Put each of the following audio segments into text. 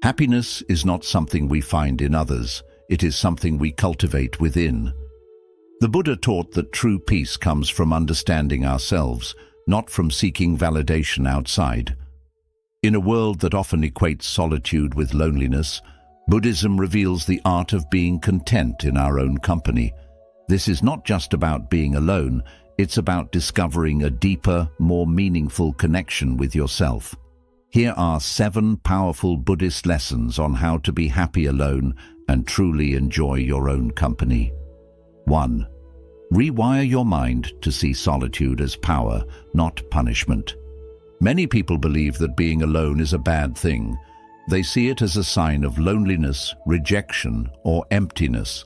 Happiness is not something we find in others. It is something we cultivate within. The Buddha taught that true peace comes from understanding ourselves, not from seeking validation outside. In a world that often equates solitude with loneliness, Buddhism reveals the art of being content in our own company. This is not just about being alone, it's about discovering a deeper, more meaningful connection with yourself. Here are 7 powerful Buddhist lessons on how to be happy alone and truly enjoy your own company. 1. Rewire your mind to see solitude as power, not punishment. Many people believe that being alone is a bad thing. They see it as a sign of loneliness, rejection, or emptiness.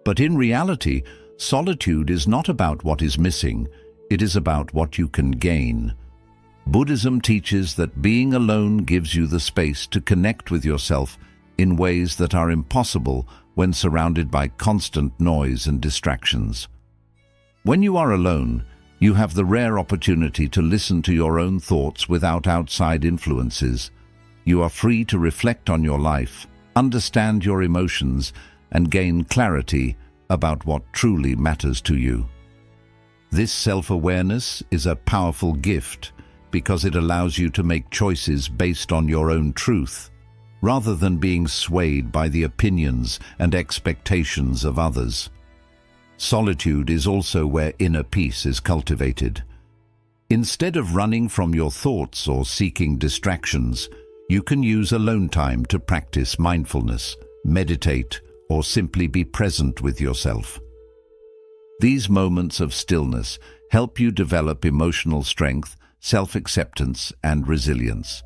But in reality, solitude is not about what is missing, it is about what you can gain. Buddhism teaches that being alone gives you the space to connect with yourself in ways that are impossible when surrounded by constant noise and distractions. When you are alone, you have the rare opportunity to listen to your own thoughts without outside influences. You are free to reflect on your life, understand your emotions, and gain clarity about what truly matters to you. This self-awareness is a powerful gift because it allows you to make choices based on your own truth, rather than being swayed by the opinions and expectations of others. Solitude is also where inner peace is cultivated. Instead of running from your thoughts or seeking distractions, you can use alone time to practice mindfulness, meditate, or simply be present with yourself. These moments of stillness help you develop emotional strength, self-acceptance, and resilience.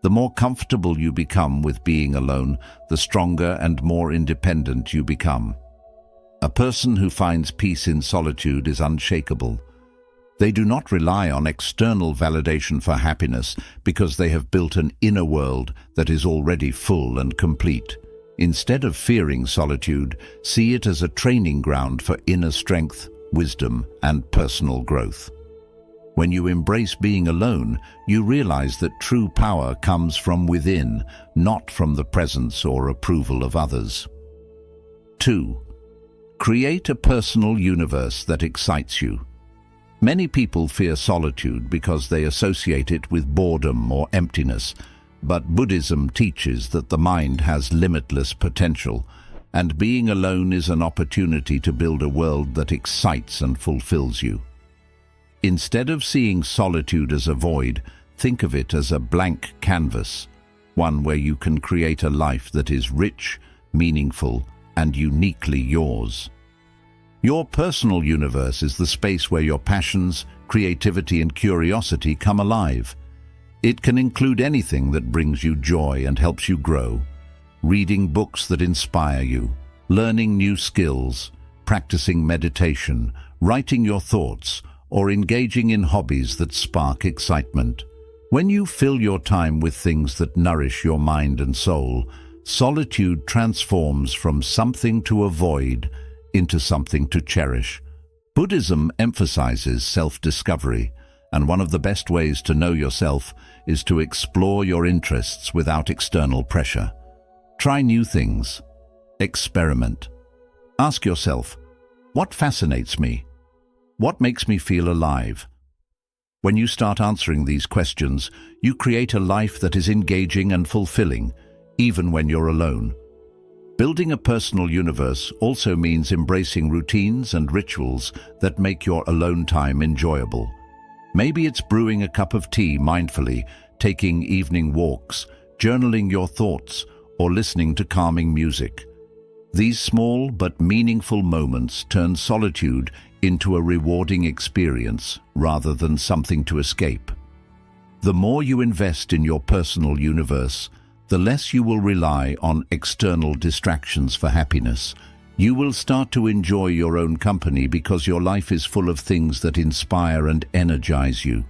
The more comfortable you become with being alone, the stronger and more independent you become. A person who finds peace in solitude is unshakable. They do not rely on external validation for happiness because they have built an inner world that is already full and complete. Instead of fearing solitude, see it as a training ground for inner strength, wisdom, and personal growth. When you embrace being alone, you realize that true power comes from within, not from the presence or approval of others. 2. Create a personal universe that excites you. Many people fear solitude because they associate it with boredom or emptiness, but Buddhism teaches that the mind has limitless potential, and being alone is an opportunity to build a world that excites and fulfills you. Instead of seeing solitude as a void, think of it as a blank canvas, one where you can create a life that is rich, meaningful, and uniquely yours. Your personal universe is the space where your passions, creativity, and curiosity come alive. It can include anything that brings you joy and helps you grow. Reading books that inspire you, learning new skills, practicing meditation, writing your thoughts, or engaging in hobbies that spark excitement. When you fill your time with things that nourish your mind and soul, solitude transforms from something to avoid into something to cherish. Buddhism emphasizes self-discovery, and one of the best ways to know yourself is to explore your interests without external pressure. Try new things. Experiment. Ask yourself, what fascinates me? What makes me feel alive? When you start answering these questions, you create a life that is engaging and fulfilling, even when you're alone. Building a personal universe also means embracing routines and rituals that make your alone time enjoyable. Maybe it's brewing a cup of tea mindfully, taking evening walks, journaling your thoughts, or listening to calming music. These small but meaningful moments turn solitude into a rewarding experience rather than something to escape. The more you invest in your personal universe, the less you will rely on external distractions for happiness. You will start to enjoy your own company because your life is full of things that inspire and energize you.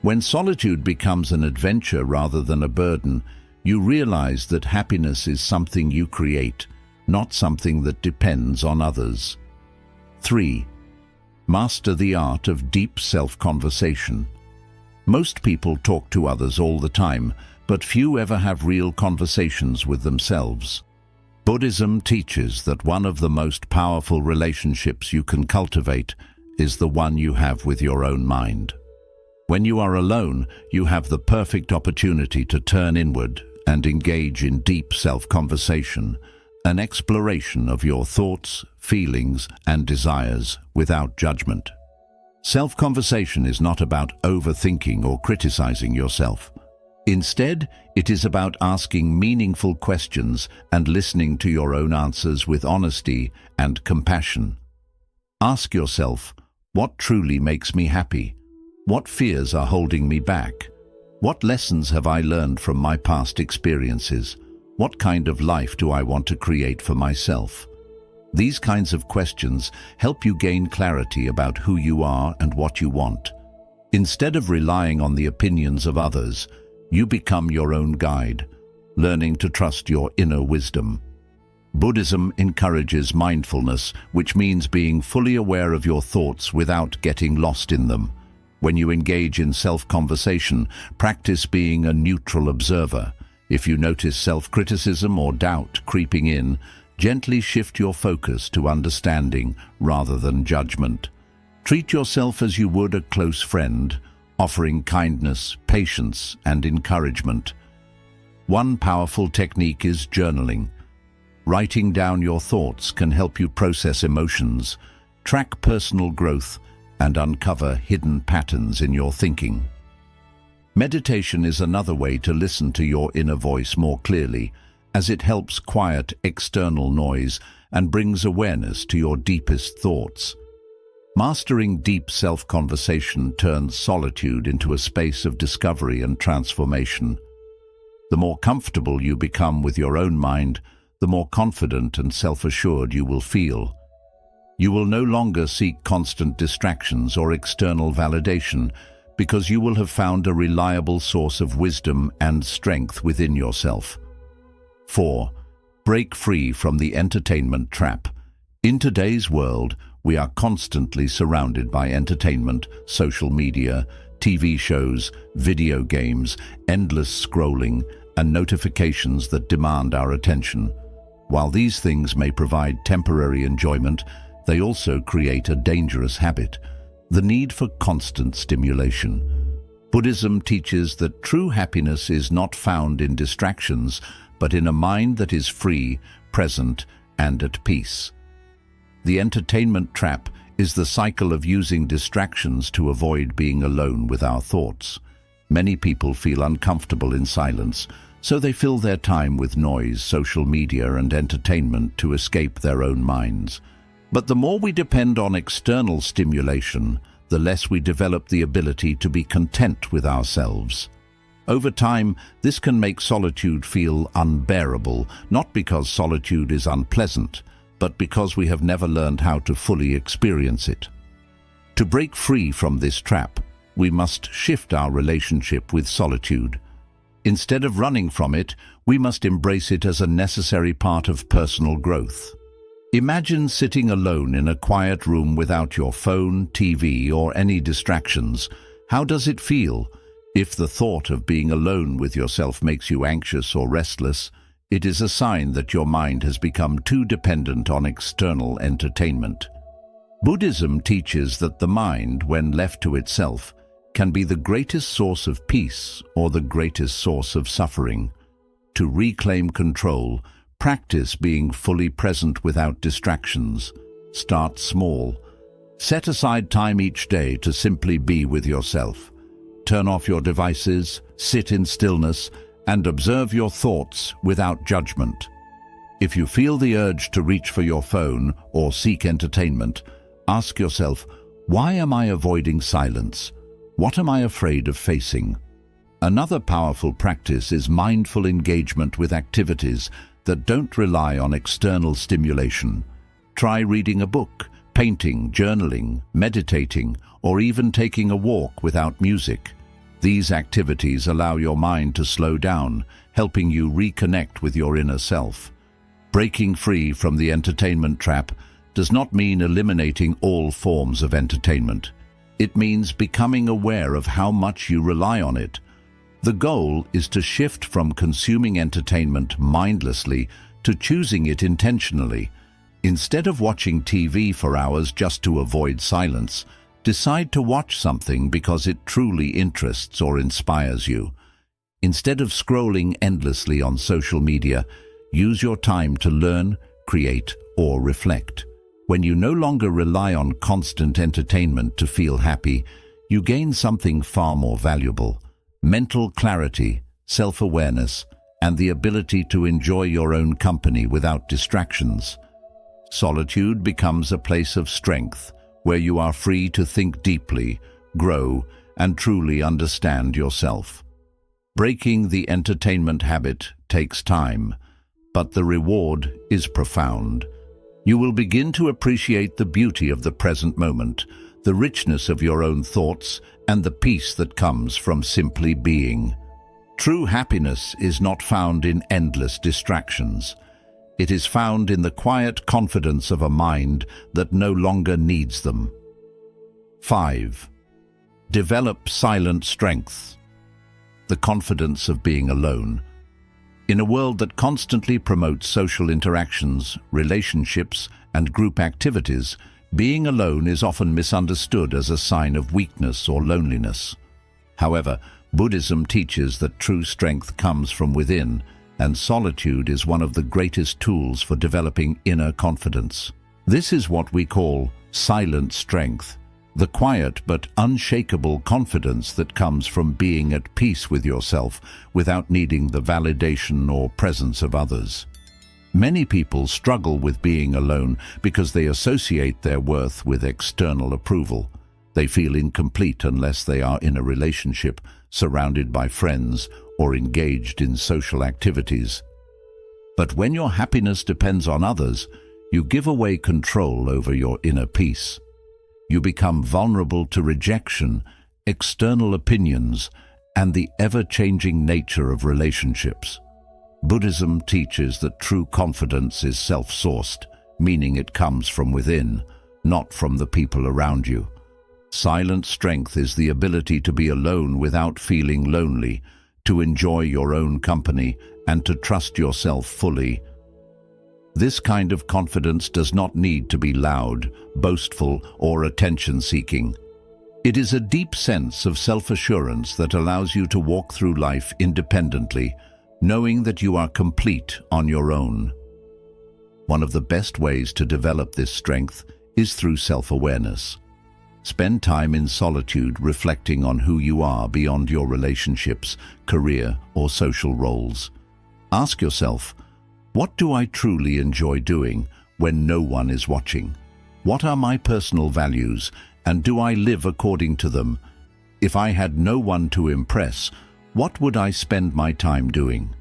When solitude becomes an adventure rather than a burden, you realize that happiness is something you create, not something that depends on others. 3. Master the art of deep self-conversation. Most people talk to others all the time, but few ever have real conversations with themselves. Buddhism teaches that one of the most powerful relationships you can cultivate is the one you have with your own mind. When you are alone, you have the perfect opportunity to turn inward and engage in deep self-conversation, an exploration of your thoughts, feelings, and desires without judgment. Self-conversation is not about overthinking or criticizing yourself. Instead, it is about asking meaningful questions and listening to your own answers with honesty and compassion. Ask yourself, what truly makes me happy? What fears are holding me back? What lessons have I learned from my past experiences? What kind of life do I want to create for myself? These kinds of questions help you gain clarity about who you are and what you want. Instead of relying on the opinions of others, you become your own guide, learning to trust your inner wisdom. Buddhism encourages mindfulness, which means being fully aware of your thoughts without getting lost in them. When you engage in self-conversation, practice being a neutral observer. If you notice self-criticism or doubt creeping in, gently shift your focus to understanding rather than judgment. Treat yourself as you would a close friend, offering kindness, patience, and encouragement. One powerful technique is journaling. Writing down your thoughts can help you process emotions, track personal growth, and uncover hidden patterns in your thinking. Meditation is another way to listen to your inner voice more clearly, as it helps quiet external noise and brings awareness to your deepest thoughts. Mastering deep self-conversation turns solitude into a space of discovery and transformation. The more comfortable you become with your own mind, the more confident and self-assured you will feel. You will no longer seek constant distractions or external validation, because you will have found a reliable source of wisdom and strength within yourself. 4. Break free from the entertainment trap. In today's world, we are constantly surrounded by entertainment, social media, TV shows, video games, endless scrolling, and notifications that demand our attention. While these things may provide temporary enjoyment, they also create a dangerous habit, the need for constant stimulation. Buddhism teaches that true happiness is not found in distractions, but in a mind that is free, present, and at peace. The entertainment trap is the cycle of using distractions to avoid being alone with our thoughts. Many people feel uncomfortable in silence, so they fill their time with noise, social media, and entertainment to escape their own minds. But the more we depend on external stimulation, the less we develop the ability to be content with ourselves. Over time, this can make solitude feel unbearable, not because solitude is unpleasant, but because we have never learned how to fully experience it. To break free from this trap, we must shift our relationship with solitude. Instead of running from it, we must embrace it as a necessary part of personal growth. Imagine sitting alone in a quiet room without your phone, TV, or any distractions. How does it feel? If the thought of being alone with yourself makes you anxious or restless, it is a sign that your mind has become too dependent on external entertainment. Buddhism teaches that the mind, when left to itself, can be the greatest source of peace or the greatest source of suffering. To reclaim control, practice being fully present without distractions. Start small. Set aside time each day to simply be with yourself. Turn off your devices, sit in stillness, and observe your thoughts without judgment. If you feel the urge to reach for your phone or seek entertainment, ask yourself, why am I avoiding silence? What am I afraid of facing? Another powerful practice is mindful engagement with activities that don't rely on external stimulation. Try reading a book, painting, journaling, meditating, or even taking a walk without music. These activities allow your mind to slow down, helping you reconnect with your inner self. Breaking free from the entertainment trap does not mean eliminating all forms of entertainment. It means becoming aware of how much you rely on it. The goal is to shift from consuming entertainment mindlessly to choosing it intentionally. Instead of watching TV for hours just to avoid silence, decide to watch something because it truly interests or inspires you. Instead of scrolling endlessly on social media, use your time to learn, create, or reflect. When you no longer rely on constant entertainment to feel happy, you gain something far more valuable: mental clarity, self-awareness, and the ability to enjoy your own company without distractions. Solitude becomes a place of strength, where you are free to think deeply, grow, and truly understand yourself. Breaking the entertainment habit takes time, but the reward is profound. You will begin to appreciate the beauty of the present moment, the richness of your own thoughts, and the peace that comes from simply being. True happiness is not found in endless distractions. It is found in the quiet confidence of a mind that no longer needs them. 5. Develop silent strength. The confidence of being alone. In a world that constantly promotes social interactions, relationships, and group activities, being alone is often misunderstood as a sign of weakness or loneliness. However, Buddhism teaches that true strength comes from within, and solitude is one of the greatest tools for developing inner confidence. This is what we call silent strength, the quiet but unshakable confidence that comes from being at peace with yourself without needing the validation or presence of others. Many people struggle with being alone because they associate their worth with external approval. They feel incomplete unless they are in a relationship, surrounded by friends, or engaged in social activities. But when your happiness depends on others, you give away control over your inner peace. You become vulnerable to rejection, external opinions, and the ever-changing nature of relationships. Buddhism teaches that true confidence is self-sourced, meaning it comes from within, not from the people around you. Silent strength is the ability to be alone without feeling lonely, to enjoy your own company, and to trust yourself fully. This kind of confidence does not need to be loud, boastful, or attention-seeking. It is a deep sense of self-assurance that allows you to walk through life independently, knowing that you are complete on your own. One of the best ways to develop this strength is through self-awareness. Spend time in solitude reflecting on who you are beyond your relationships, career, or social roles. Ask yourself, what do I truly enjoy doing when no one is watching? What are my personal values, and do I live according to them? If I had no one to impress, what would I spend my time doing?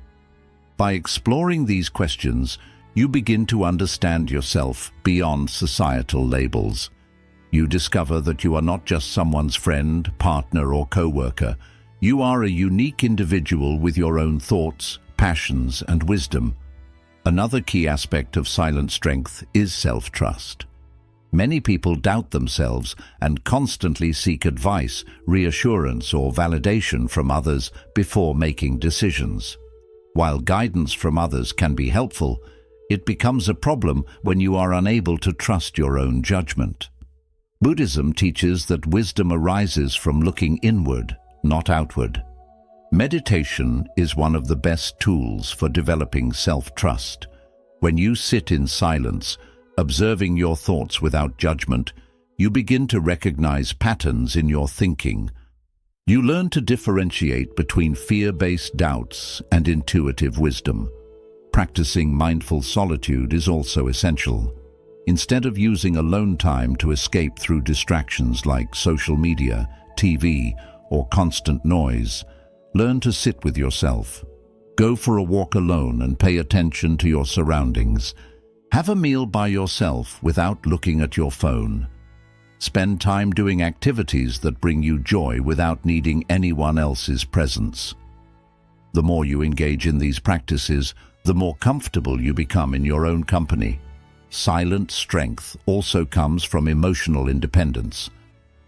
By exploring these questions, you begin to understand yourself beyond societal labels. You discover that you are not just someone's friend, partner, or co-worker. You are a unique individual with your own thoughts, passions, and wisdom. Another key aspect of silent strength is self-trust. Many people doubt themselves and constantly seek advice, reassurance, or validation from others before making decisions. While guidance from others can be helpful, it becomes a problem when you are unable to trust your own judgment. Buddhism teaches that wisdom arises from looking inward, not outward. Meditation is one of the best tools for developing self-trust. When you sit in silence, observing your thoughts without judgment, you begin to recognize patterns in your thinking. You learn to differentiate between fear-based doubts and intuitive wisdom. Practicing mindful solitude is also essential. Instead of using alone time to escape through distractions like social media, TV, or constant noise, learn to sit with yourself. Go for a walk alone and pay attention to your surroundings. Have a meal by yourself without looking at your phone. Spend time doing activities that bring you joy without needing anyone else's presence. The more you engage in these practices, the more comfortable you become in your own company. Silent strength also comes from emotional independence.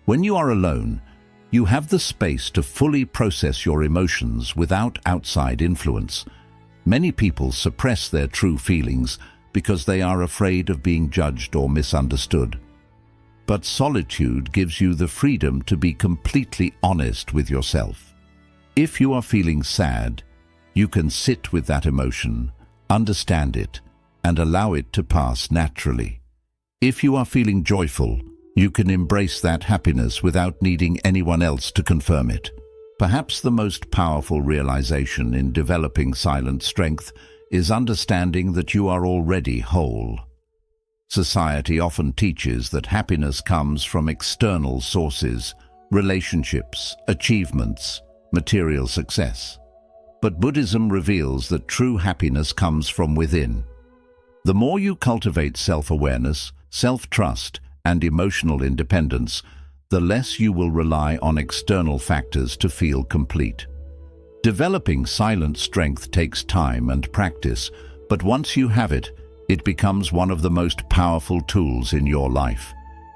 When you are alone, You have the space to fully process your emotions without outside influence. Many people suppress their true feelings because they are afraid of being judged or misunderstood. But solitude gives you the freedom to be completely honest with yourself. If you are feeling sad, you can sit with that emotion, understand it, and allow it to pass naturally. If you are feeling joyful, you can embrace that happiness without needing anyone else to confirm it. Perhaps the most powerful realization in developing silent strength is understanding that you are already whole. Society often teaches that happiness comes from external sources, relationships, achievements, material success. But Buddhism reveals that true happiness comes from within. The more you cultivate self-awareness, self-trust, and emotional independence, the less you will rely on external factors to feel complete. Developing silent strength takes time and practice, but once you have it, it becomes one of the most powerful tools in your life.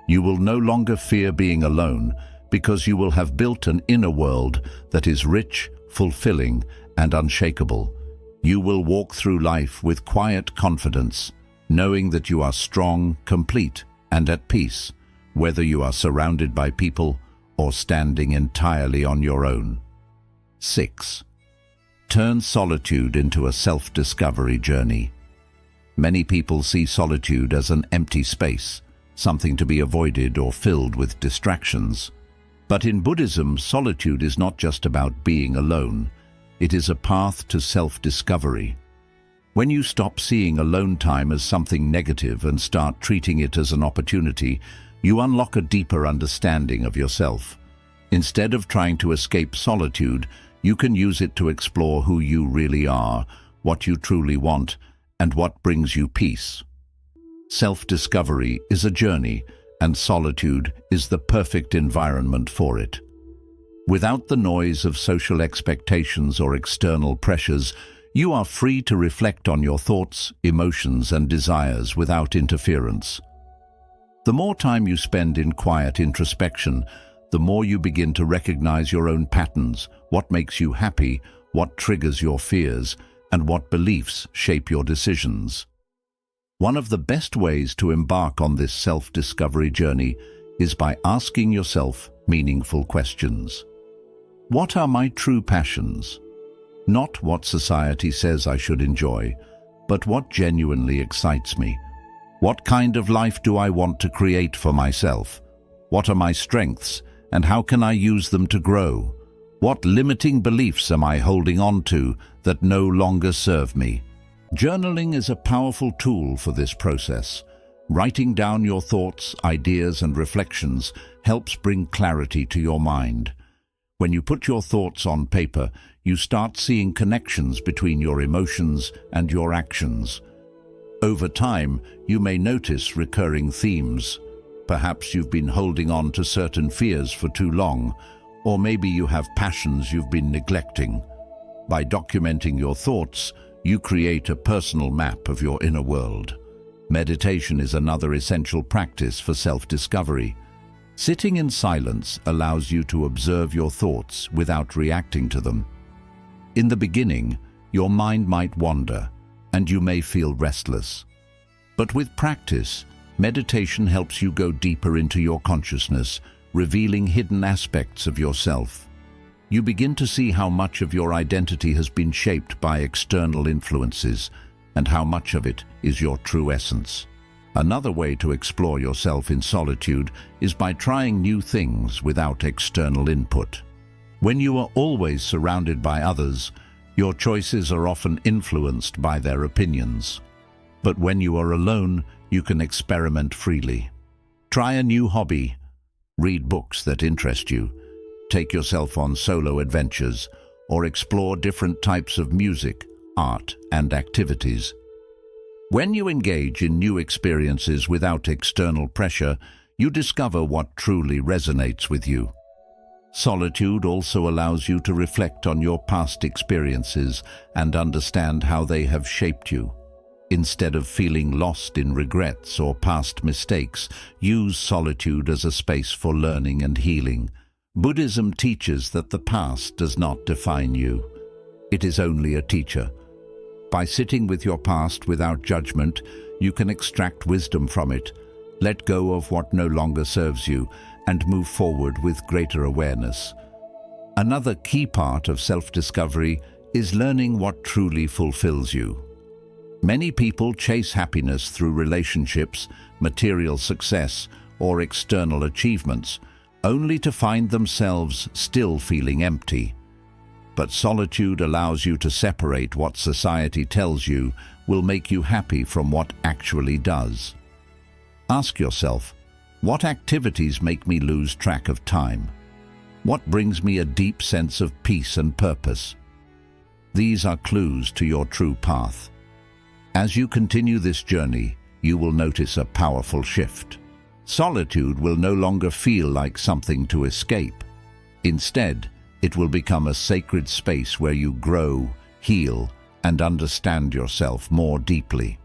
You will no longer fear being alone because you will have built an inner world that is rich, fulfilling, and unshakable. You will walk through life with quiet confidence, knowing that you are strong, complete, and at peace, whether you are surrounded by people or standing entirely on your own. 6. Turn solitude into a self-discovery journey. Many people see solitude as an empty space, something to be avoided or filled with distractions. But in Buddhism, solitude is not just about being alone. It is a path to self-discovery. When you stop seeing alone time as something negative and start treating it as an opportunity, you unlock a deeper understanding of yourself. Instead of trying to escape solitude, you can use it to explore who you really are, what you truly want, and what brings you peace. Self-discovery is a journey, and solitude is the perfect environment for it. Without the noise of social expectations or external pressures, you are free to reflect on your thoughts, emotions, and desires without interference. The more time you spend in quiet introspection, the more you begin to recognize your own patterns, what makes you happy, what triggers your fears, and what beliefs shape your decisions. One of the best ways to embark on this self-discovery journey is by asking yourself meaningful questions. What are my true passions? Not what society says I should enjoy, but what genuinely excites me. What kind of life do I want to create for myself? What are my strengths, and how can I use them to grow? What limiting beliefs am I holding on to that no longer serve me? Journaling is a powerful tool for this process. Writing down your thoughts, ideas, and reflections helps bring clarity to your mind. When you put your thoughts on paper, you start seeing connections between your emotions and your actions. Over time, you may notice recurring themes. Perhaps you've been holding on to certain fears for too long, or maybe you have passions you've been neglecting. By documenting your thoughts, you create a personal map of your inner world. Meditation is another essential practice for self-discovery. Sitting in silence allows you to observe your thoughts without reacting to them. In the beginning, your mind might wander, and you may feel restless. But with practice, meditation helps you go deeper into your consciousness, revealing hidden aspects of yourself. You begin to see how much of your identity has been shaped by external influences, and how much of it is your true essence. Another way to explore yourself in solitude is by trying new things without external input. When you are always surrounded by others, your choices are often influenced by their opinions. But when you are alone, you can experiment freely. Try a new hobby, read books that interest you, take yourself on solo adventures, or explore different types of music, art, and activities. When you engage in new experiences without external pressure, you discover what truly resonates with you. Solitude also allows you to reflect on your past experiences and understand how they have shaped you. Instead of feeling lost in regrets or past mistakes, use solitude as a space for learning and healing. Buddhism teaches that the past does not define you. It is only a teacher. By sitting with your past without judgment, you can extract wisdom from it, let go of what no longer serves you, and move forward with greater awareness. Another key part of self-discovery is learning what truly fulfills you. Many people chase happiness through relationships, material success, or external achievements, only to find themselves still feeling empty. But solitude allows you to separate what society tells you will make you happy from what actually does. Ask yourself, what activities make me lose track of time? What brings me a deep sense of peace and purpose? These are clues to your true path. As you continue this journey, you will notice a powerful shift. Solitude will no longer feel like something to escape. Instead, it will become a sacred space where you grow, heal, and understand yourself more deeply.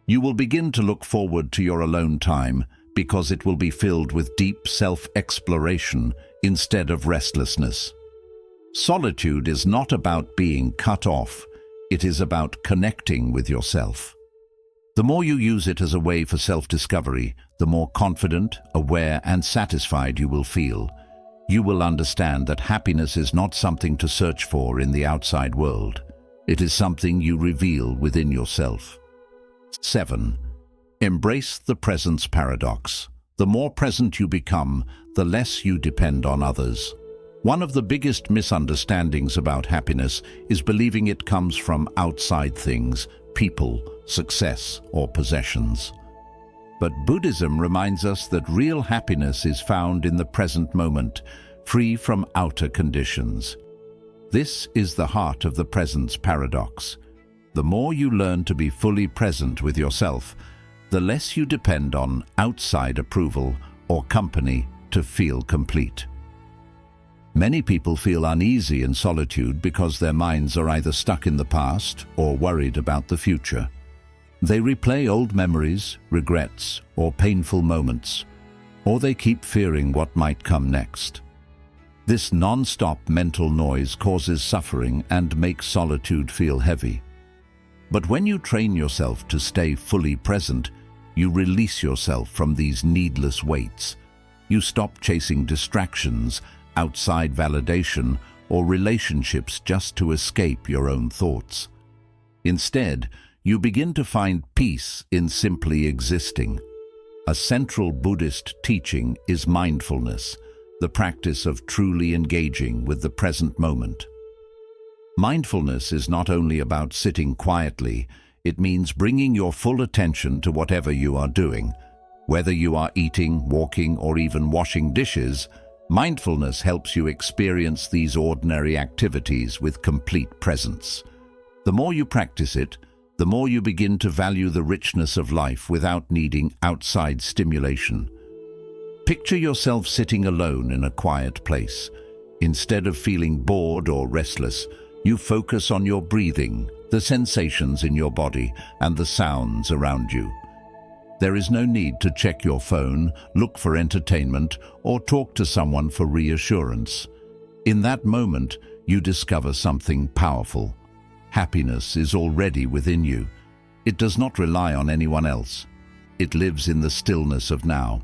You will begin to look forward to your alone time because it will be filled with deep self-exploration instead of restlessness. Solitude is not about being cut off, it is about connecting with yourself. The more you use it as a way for self-discovery, the more confident, aware, and satisfied you will feel. You will understand that happiness is not something to search for in the outside world. It is something you reveal within yourself. 7. Embrace the presence paradox. The more present you become, the less you depend on others. One of the biggest misunderstandings about happiness is believing it comes from outside things, people, success, or possessions. But Buddhism reminds us that real happiness is found in the present moment, free from outer conditions. This is the heart of the presence paradox. The more you learn to be fully present with yourself, the less you depend on outside approval or company to feel complete. Many people feel uneasy in solitude because their minds are either stuck in the past or worried about the future. They replay old memories, regrets, or painful moments, or they keep fearing what might come next. This non-stop mental noise causes suffering and makes solitude feel heavy. But when you train yourself to stay fully present, you release yourself from these needless weights. You stop chasing distractions, outside validation, or relationships just to escape your own thoughts. Instead, you begin to find peace in simply existing. A central Buddhist teaching is mindfulness, the practice of truly engaging with the present moment. Mindfulness is not only about sitting quietly, it means bringing your full attention to whatever you are doing. Whether you are eating, walking, or even washing dishes, mindfulness helps you experience these ordinary activities with complete presence. The more you practice it, the more you begin to value the richness of life without needing outside stimulation. Picture yourself sitting alone in a quiet place. Instead of feeling bored or restless, you focus on your breathing, the sensations in your body, and the sounds around you. There is no need to check your phone, look for entertainment, or talk to someone for reassurance. In that moment, you discover something powerful. Happiness is already within you. It does not rely on anyone else. It lives in the stillness of now.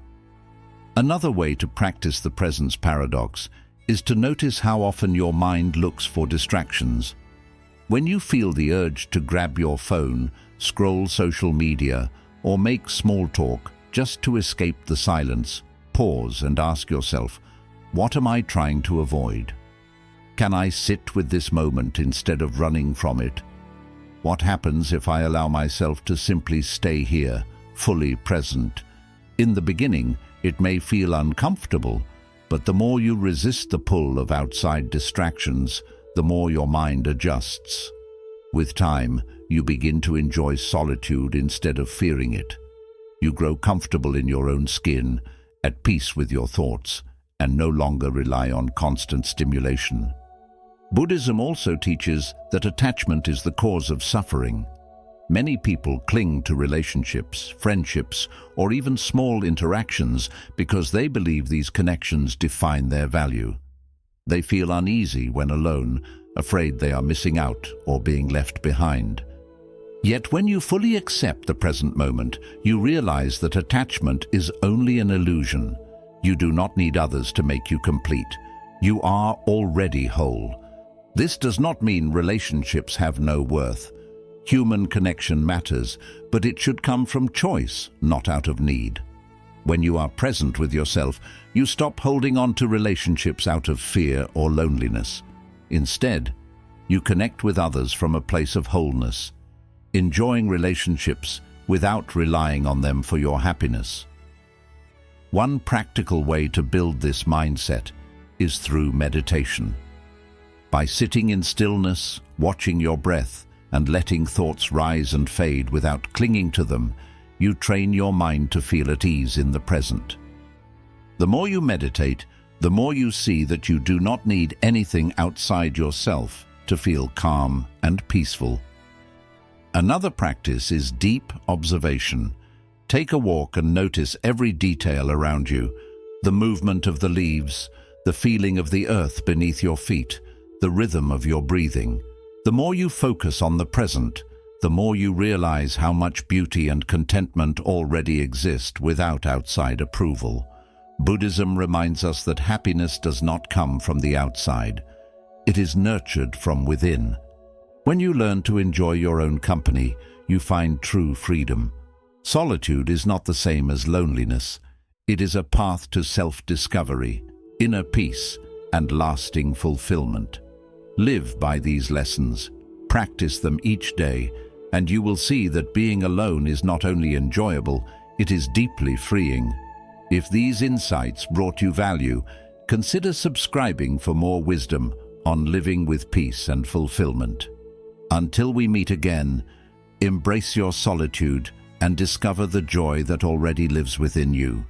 Another way to practice the presence paradox is to notice how often your mind looks for distractions. When you feel the urge to grab your phone, scroll social media, or make small talk just to escape the silence, pause and ask yourself, what am I trying to avoid? Can I sit with this moment instead of running from it? What happens if I allow myself to simply stay here, fully present? In the beginning, it may feel uncomfortable, but the more you resist the pull of outside distractions, the more your mind adjusts. With time, you begin to enjoy solitude instead of fearing it. You grow comfortable in your own skin, at peace with your thoughts, and no longer rely on constant stimulation. Buddhism also teaches that attachment is the cause of suffering. Many people cling to relationships, friendships, or even small interactions because they believe these connections define their value. They feel uneasy when alone, afraid they are missing out or being left behind. Yet when you fully accept the present moment, you realize that attachment is only an illusion. You do not need others to make you complete. You are already whole. This does not mean relationships have no worth. Human connection matters, but it should come from choice, not out of need. When you are present with yourself, you stop holding on to relationships out of fear or loneliness. Instead, you connect with others from a place of wholeness, enjoying relationships without relying on them for your happiness. One practical way to build this mindset is through meditation. By sitting in stillness, watching your breath, and letting thoughts rise and fade without clinging to them, you train your mind to feel at ease in the present. The more you meditate, the more you see that you do not need anything outside yourself to feel calm and peaceful. Another practice is deep observation. Take a walk and notice every detail around you, the movement of the leaves, the feeling of the earth beneath your feet, the rhythm of your breathing. The more you focus on the present, the more you realize how much beauty and contentment already exist without outside approval. Buddhism reminds us that happiness does not come from the outside. It is nurtured from within. When you learn to enjoy your own company, you find true freedom. Solitude is not the same as loneliness. It is a path to self-discovery, inner peace, and lasting fulfillment. Live by these lessons, practice them each day, and you will see that being alone is not only enjoyable, it is deeply freeing. If these insights brought you value, consider subscribing for more wisdom on living with peace and fulfillment. Until we meet again, embrace your solitude and discover the joy that already lives within you.